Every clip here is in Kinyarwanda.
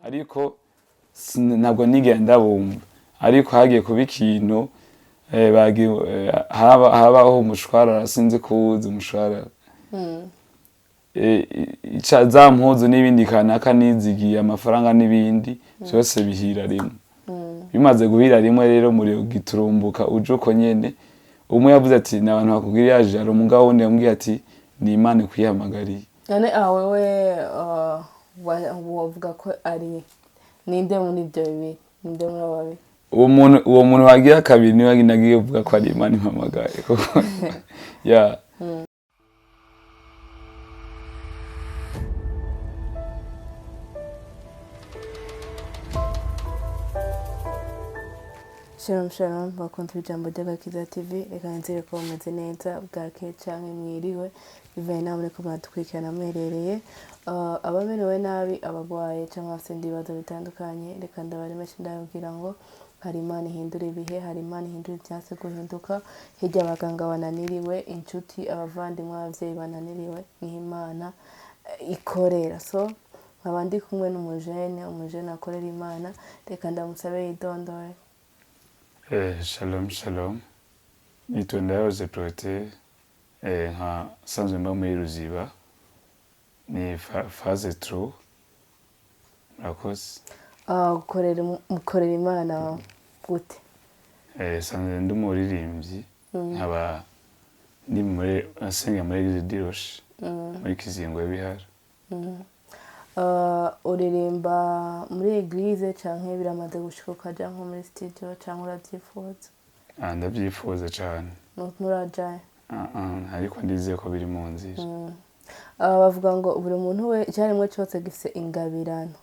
ariko ntabwo nigera ndabumva ariko hagiye kuba ikintu habaho umushwarara sinzi kuwuzi umushwarara za mpuzu n'ibindi kanaka nizigiye amafaranga n'ibindi byose bihira rimwe bimaze guhira rimwe rero muri giturumbuka uje uko nyene umwe yavuze ati n'abantu bakubwira yaje ari umugabo wundi yambwiye ati ni Imana kwihamagariye none wewe wavuga ko ari ninde muri ibyo bibiri ninde muri babiri uwo muntu wagira kabiri niwe nagiye kuvuga ko ari Imana impamagaye koko ya Shalom bakunze ijambo ry'agakiza TV reka nzire ko mumeze neza bwake canke mwiriwe bivaye namwe ko mwadukurikirana mwerereye abamerewe nabi abagwaye cyangwa se ndibazo bitandukanye reka ndabaremeshe ndababwira ngo hari Imana ihindura ibihe hari Imana ihindura ibyanse guhinduka hirya abaganga bananiriwe inshuti abavandimwe abavyeyi bananiriwe ni Imana ikorera so nkabandi kumwe n'umujene akorera Imana reka ndamusabe yidondore. Shalom nitwa Ndahoze Prote nka sanzwe mba muri Ruziba ni phase 3 murakoze gukorera Imana gute sanzwe ndi umuririmbyi nkaba ndi muri asenga muri Eglise Diroshe muri Kizingo y'Ibihara uririmba muri Eglise canke biramaze gushika ukaja nko muri studio canke uravyifuza? Ndavyifuza cane. Nturajaye? Ariko ndizeye ko biri mu nzira. Bavuga ngo buri muntu we icyarimwe cyose gifise ingabirano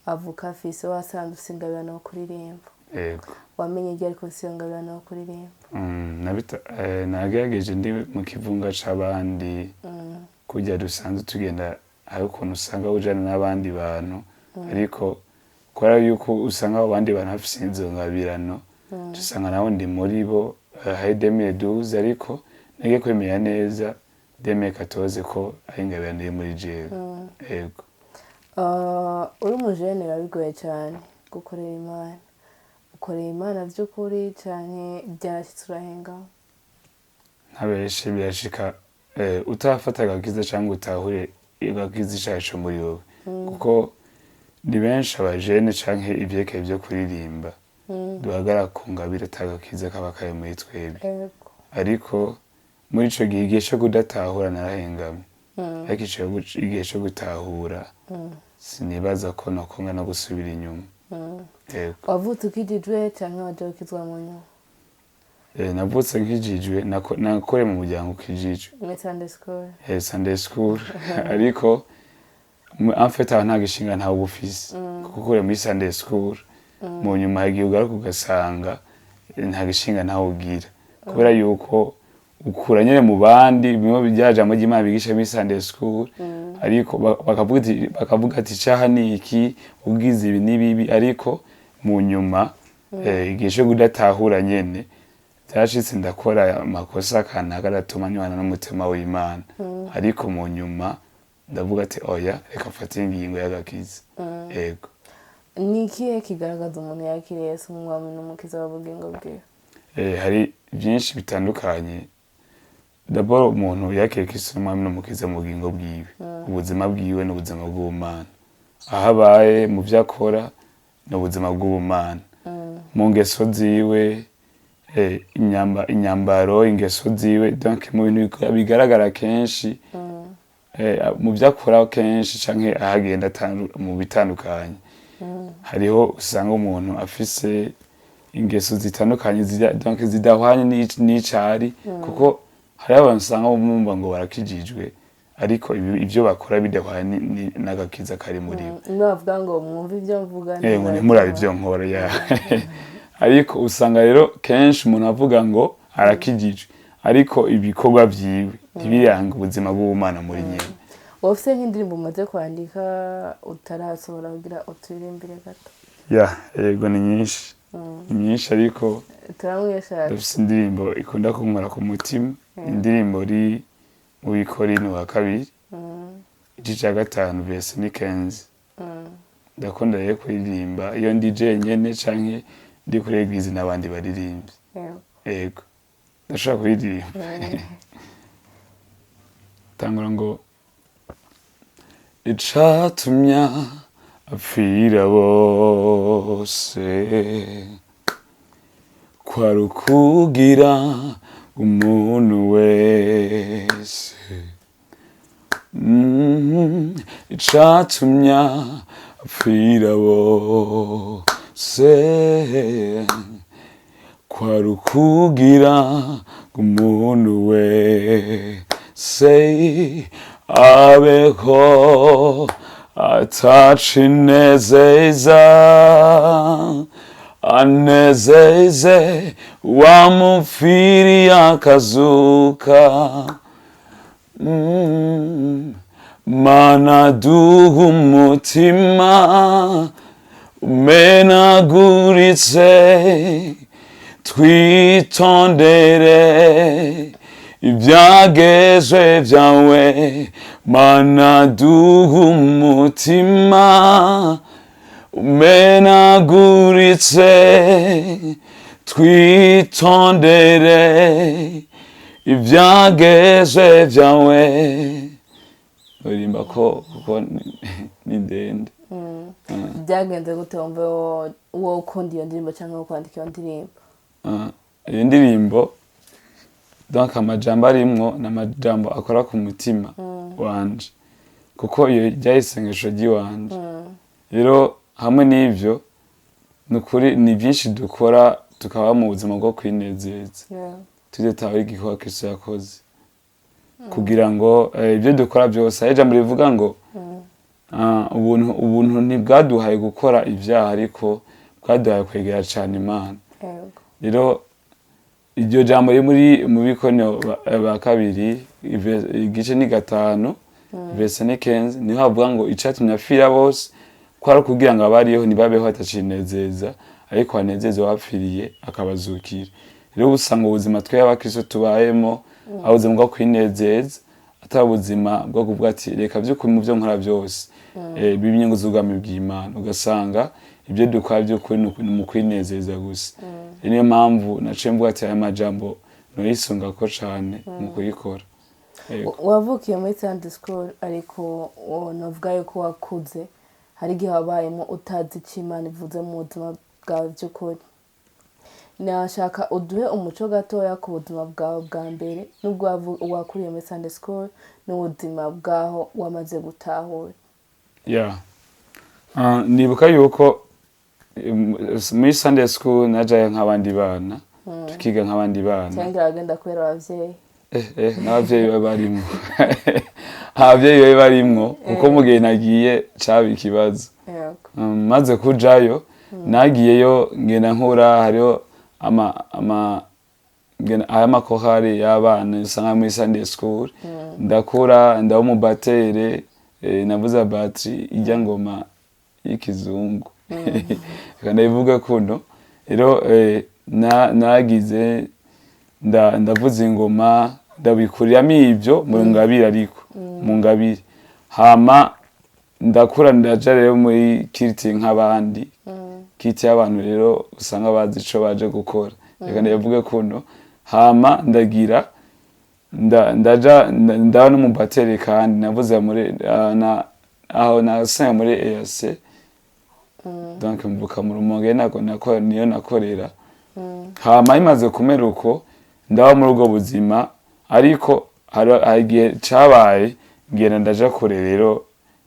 avuka afise wasanze ufise ingabirano yo kuririmba. Yego. Wamenye igihe ariko ufise ingabirano yo kuririmba? Nagerageje ndi mu kivunga c'abandi kujya dusanzwe tugenda hari ukuntu usanga ujana n'abandi bantu ariko kubera yuko usanga abandi bantu bafise izo ngabirano dusanga naho ndi muri bo hari 2012 ariko nagiye kwemera neza 2014 ko ari ingabirano yo muri jewe. Yego. Uri umujene bigoye cyane gukorera Imana ukorera Imana by'ukuri canke byashitse urahenga? Ntabeshe birashika utafata agakiza cyangwa utahure igakiza icacu muri wowe kuko ni benshi abajene canke ivyekeye byo kuririmba duhagara ku ngabire tagakiza kabakaye muri twebwe ariko muri ico gihe cyo kudatahura narahengamye ariko igihe cyo gutahura sinibaza ko nokonga no gusubira inyuma. Wavutse ukijijwe canke wajokizwa mu nyuma? Navutse nkijijwe nakore mu muryango ukijijwe muri Sunday school. Sunday school ariko en fait nta gishinga nta ubufisi kuko muri Sunday school mu nyuma hagiye ugaruka ugasanga nta gishinga nta ugira kubera yuko ukura nyene mu bandi bimwe byaje mu Imana bigisha muri Sunday school ariko bakavuga ati cyaha ni iki ugize ibi nibibi ariko mu nyuma igihe cyo kudatahura nyene byashitse ndakora amakosa kana garatuma nywana n'umutima w'Imana ariko mu nyuma ndavuga ati oya reka mfate ingingo y'agakiza. Yego. Ni ikihe kigaragaza umuntu yakiriye Yesu nk'umwami n'umukiza w'ubugingo bwiwe? Hari byinshi bitandukanye. D'abord umuntu yakiriye Yesu nk'umwami n'umukiza mu bugingo bwiwe ubuzima bwiwe n'ubuzima bw'Imana ahabaye mu byakora n'ubuzima bw'Imana mu ngeso ziwe inyambaro ingeso ziwe donc mu bintu bigaragara kenshi mu byakora kenshi canke ahagenda mu bitandukanye hariho usanga umuntu afise ingeso zitandukanye donc zidahwanye n'icari kuko hari abantu usanga bumva ngo barakijijwe ariko ivyo bakora bidahwanye n'agakiza kari muri bo. Bavuga ngo mwumva ivyo mvuga ntimurabe ivyo nkora ya ariko usanga rero kenshi umuntu avuga ngo arakijijwe ariko ibikorwa vyiwe ntibiranga ubuzima bw'Imana muri nyene. Wofise nk'indirimbo umaze kwandika utarasohora kugira uturimbire gato? Yego ni nyinshi ariko turamwesha dufise indirimbo ikunda kunkora ku mutima indirimbo ri mu Bikorino wa 2 igice cya 5 verse ni 15 ndakunda rero kuririmba iyo ndi jenyene canke ndi kuri eglise n'abandi baririmbyi yego ndashaka kuririmba tangura ngo icatumya apfira bose kwari ukugira umuntu wese icatumya apfira bose kwari ukugira umuntu wese abeho atacinezeza anezeze wamupfiriye akazuka mana duha umutima umenaguritse twitondere ibyagezwe byawe mana duha umutima umenaguritse twitondere ibyagezwe byawe uririmba ko kuko ni ndende byagenze gute wumva wowe ukunda iyo ndirimbo cyangwa kwandika iyo ndirimbo iyo ndirimbo donc amajambo arimwo n'amajambo akora ku mutima wanje kuko iyo ryari isengesho ry'iwanje rero hamwe n'ivyo nukuri ni byinshi dukora tukaba mu buzima bwo kwinezeza tudetawe igikorwa Kristo yakoze kugira ngo ibyo dukora byose ari ijambo rivuga ngo ubuntu ntibwaduhaye gukora ibyaha ariko bwaduhaye kwegera cyane Imana rero iryo jambo riri mu Bikorinto ba kabiri igice ni 5 verse 15 niho havuga ngo icatumye apfira bose kwari kugira ngo abariho ntibabeho atacinezeza ariko hanezeze wapfiriye akabazukira rero usanga ubuzima twe y'abakristo tubayemo ubuzima bwo kwinezeza atari ubuzima bwo kuvuga ati reka by'ukuri mu byo nkora byose bibinyunguza ubwami bw'Imana ugasanga ibyo dukora by'ukuri ni mu kwinezeza gusa niyo mpamvu naciye mvuga ati aya majambo noyisunga ko cyane mu kuyikora wavukiye muri Sunday school ariko navuga yuko wakuze hari igihe wabayemo utazi icyo Imana ivuze mu buzima bwawe by'ukuri nashaka uduhe umuco gatoya ku buzima bwawe bwa mbere nubwo wakuriye muri Sunday school n'ubuzima bwaho wamaze gutahura nibuka yuko muri Sunday school najaye nk'abandi bana tukiga nk'abandi bana cyangwa agenda kubera abavyeyi n'abavyeyi barimo abavyeyi barimwo kuko mu gihe nagiye caba ikibazo maze kujayo nagiyeyo ngena nkura hariho amakohari y'abana usanga muri Sunday school ndakura ndaho mu batere navuza battery ijya ngoma y'ikizungu kandi ivuga kuno rero nagize ndavuza ingoma ndabikuriramo ibyo mu ngabire ariko mu ngabire hama ndakura ndaja rero muri kiriti nk'abandi kiti y'abantu rero usanga bazi ico baje gukora reka ndavuge kuno hama ndagira ndaja no mu batere kandi navuze muri aho nasenga muri EAC donc mvuka mu Rumonge nako niyo nakorera hama imaze kumera uko ndaho muri ubwo buzima ariko hari igihe cabaye ngenda ndaja kure rero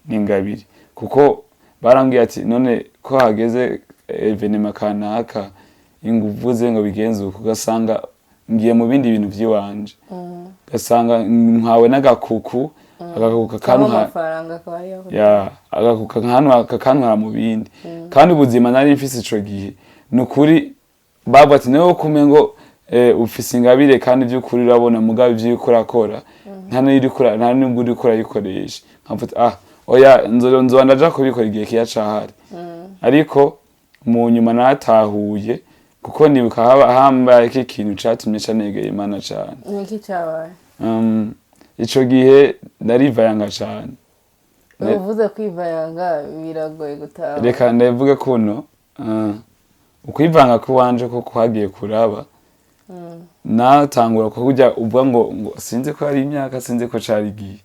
n'ingabire kuko barambwiye ati none ko hageze evenema kanaka inguvuze ngo bigenze uko gasanga ngiye mu bindi bintu by'iwanje gasanga nkawe n'agakuku agakuka kanwa mu bindi kandi ubuzima nari mfise ico gihe nukuri baba ati nayo kumengo ufise ingabire kandi by'ukuri urabona mugabe by'ikurakora nta nubwo uri kurayikoresha nkavuga oya nzo ndaja kubikora igihe kiyacahari ariko mu nyuma natahuye kuko nibuka hambaye ikintu catumye canegeye Imana cyane niki cyabaye ico gihe narivayanga cyane uvuze kwivanga biragoye gutaha. Reka ndavuge kuno ukwivanga kuwanje ko kwagiye kuraba natangura kujya ubwa ngo sinzi ko ari imyaka sinzi ko cari giye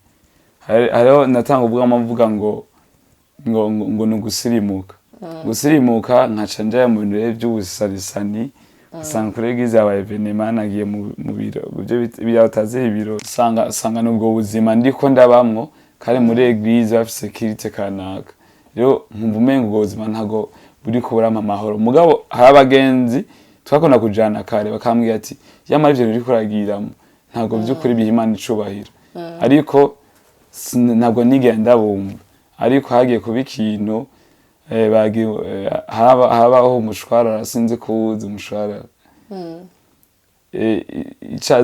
hariho natanga ubwa amavuga ngo nugusirimuka gusirimuka nkaca njya mu bintu by'ubusarisani usanga kuri gize aba evenement nagiye mu biro byo bitazi ibiro sanga nubwo buzima ndiko ndabamwo kare muri eglise bafite security kanaka rero nkumvumengo ubwo buzima ntago buri kubura amahoro mugabo harabagenzi twakona kujana kare bakambwira ati yamara ivyo ruri kuragiramo ntago byukuri bihimana icubahiro ariko ntabwo nigenda bumva ariko hagiye kuba ikintu habaho umushwara sinzi kuwuzi umushwara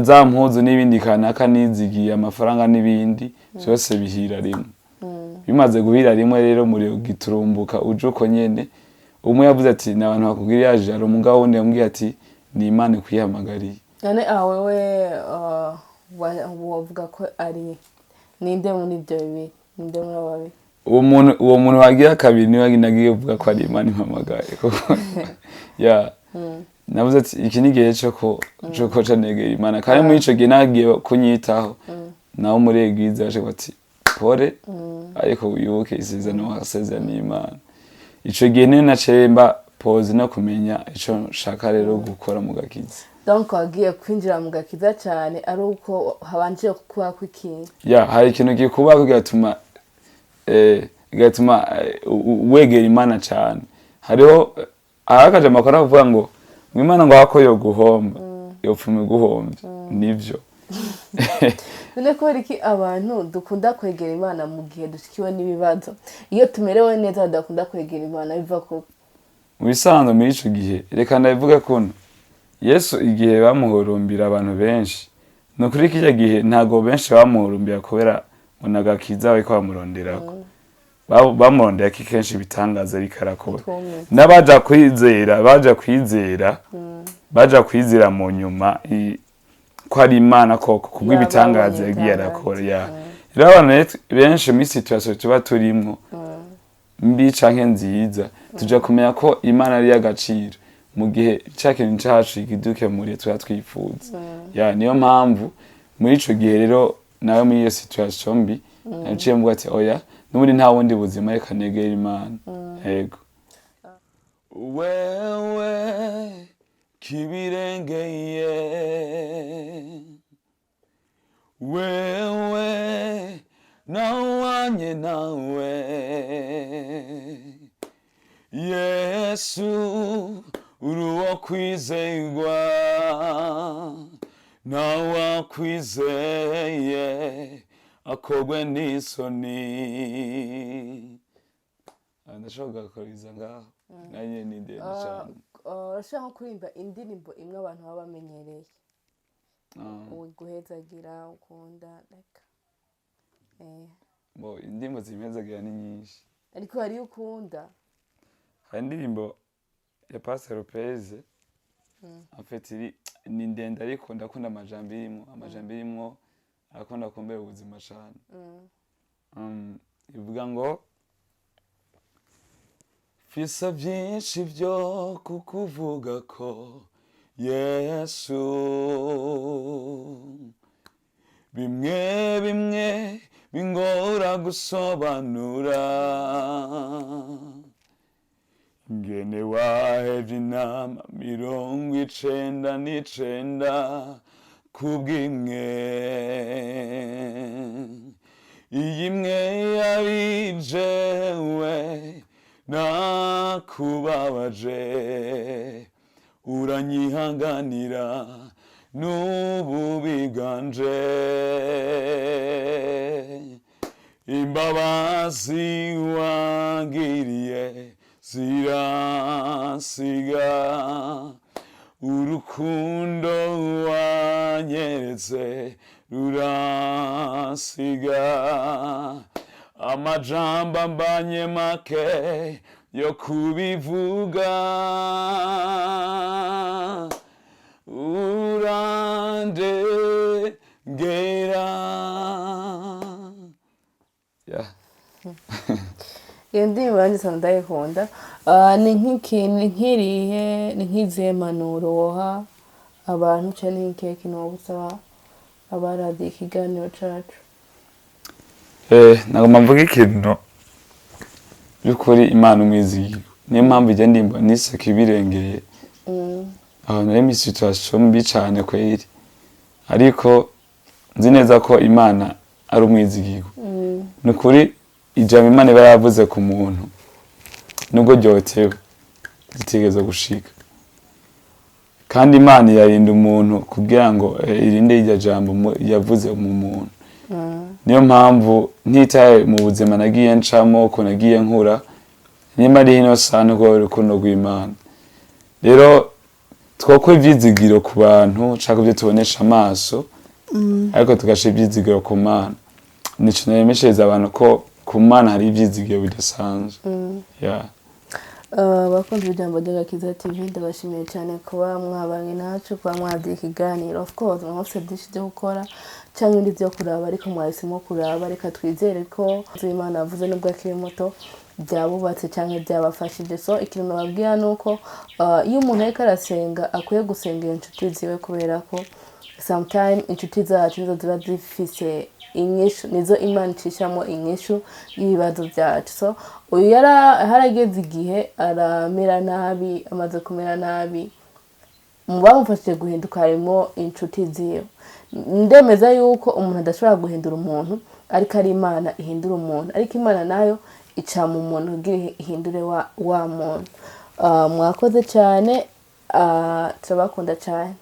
za mpuzu n'ibindi kanaka nizigiye amafaranga n'ibindi byose bihira rimwe bimaze guhira rimwe rero muri giturumbuka uje uko nyene umwe yavuze ati n'abantu bakubwira yaje ari umugabo wundi yambwiye ati ni Imana kwihamagariye none wewe wavuga ko ari ninde muri ibyo bibi ninde muri ababi uwo muntu wagiye kabiri niwe nagiye uvuga ko ari Imana impamagaye ya navuze ati iki ni gihe cyo canegera Imana kandi muri ico gihe nagiye kunyitaho naho muri eglise yaje bati pore ariko wibuke isezerano wasezeraniye Imana ico gihe ni nacemba pause no kumenya ico nshaka rero gukora mu gakiza donc wagiye kwinjira mu gakiza cyane ari uko habanje kuba kw'ikintu ya hari ikintu gikuba gatuma wegera Imana cyane hariho arakaje amakora kuvuga ngo Imana ngo wako yo guhomba yopfume guhomba nivyo none ko iki abantu dukunda kwegera Imana mu gihe dushikiwe n'ibibazo iyo tumerewe neza dukunda kwegera Imana biva ko mu bisanzwe muri ico gihe reka ndavuga kuno Yesu igihe bamuhurumbira abantu benshi no kuri kijya gihe ntago benshi bamuhurumbira kubera unagakiza bariko bamuronderako bamurondera kenshi bitangaza bikarakora n'abaja kwizera mu nyuma ko ari Imana koko kubw'ibitangaza yagiye arakora rero abantu benshi muri situation tuba turimwo mbi canke nziza tuja kumenya ko Imana ari y'agaciro mu gihe cyakintu cyacu ikiduke muri tuba twifuza niyo mpamvu muri ico gihe rero nawe muri iyo situation mbi naciye mvuga ati oya n'ubundi nta wundi buzima reka negera Imana yego wewe kibirengeye wewe nawanye nawe Yesu uruwo kwizerwa nawe kwizeye akogwe n'isoni ndashaka gukoriza ngaho nanye ninde cyane urashaka kurimba indirimbo imwe abantu baba bamenyereye guhezagira ukunda reka indirimbo zimpezagira ni nyinshi ariko hari ukunda hari indirimbo ya Pastor Lopez afite ni ndende ariko ndakunda amajambo irimo akunda kumbera ubuzima cyane ivuga ngo fisa byinshi byo kukuvuga ko Yesu bimwe bingora gusobanura ngene wahevye inama 99 kubw'imwe iyi imwe yabijewe nakubabaje uranyihanganira n'ubu biganje imbabazi wangiriye zirasiga urukundo wanyeretse rurasiga amajambo ambanye make yo kubivuga urandegera iyo ndirimbo yanjye usanga ndayikunda. Ni nk'irihe ni nk'izihe mpanuro woha abantu cyangwa ni nk'ikihe kintu woba usaba abaradiye ikiganiro cacu? nagomba mvuga ikintu by'ukuri Imana umwizigirwa. Niyo mpamvu ijya ndimba niseka ibirengeye abantu bari muri situation mbi cyane kweri, ariko nzi neza ko Imana ari umwizigirwa. Ni ukuri ijambo Imana iba yavuze ku muntu nubwo ryotewe ritigeze gushika, kandi Imana yarinda umuntu kugira ngo irinde iryo jambo yavuze mu muntu. Niyo mpamvu ntitaye mu buzima nagiye ncamo ko nagiye nkura, nyuma ari hino sana ko urukundo rw'Imana. Rero twakora ibyizigiro ku bantu cyangwa ibyo tubonesha amaso, ariko tugashyira ibyizigiro ku Mana. Nico nemeshereza abantu ko ku Mana hari ibyizigiro bidasanzwe. Bakunze ijambo ry'Agakiza TV, ndabashimiye cyane kuba mwabanye nacu, kuba mwadiye ikiganiro. Of course mwafite byinshi byo gukora cyangwa ibindi byo kuraba, ariko mwahisemo kuraba. Reka twizere ko Imana yavuze nubwo akiri muto byabubatse cyangwa byabafashije. So ikintu nababwira ni uko iyo umuntu ariko arasenga akwiye gusengera inshuti ziwe, kubera ko sometimes inshuti zacu nizo ziba zifise inyishu, nizo Imana icishamo inyishu y'ibibazo byacu. So uyu harageze igihe aramera nabi, amaze kumera nabi, mu bamufashije guhinduka harimo inshuti ziwe. Ndemeza yuko umuntu adashobora guhindura umuntu, ariko ari Imana ihindura umuntu, ariko Imana nayo ica mu muntu kugira ihindure wa muntu. Mwakoze cyane, turabakunda cyane.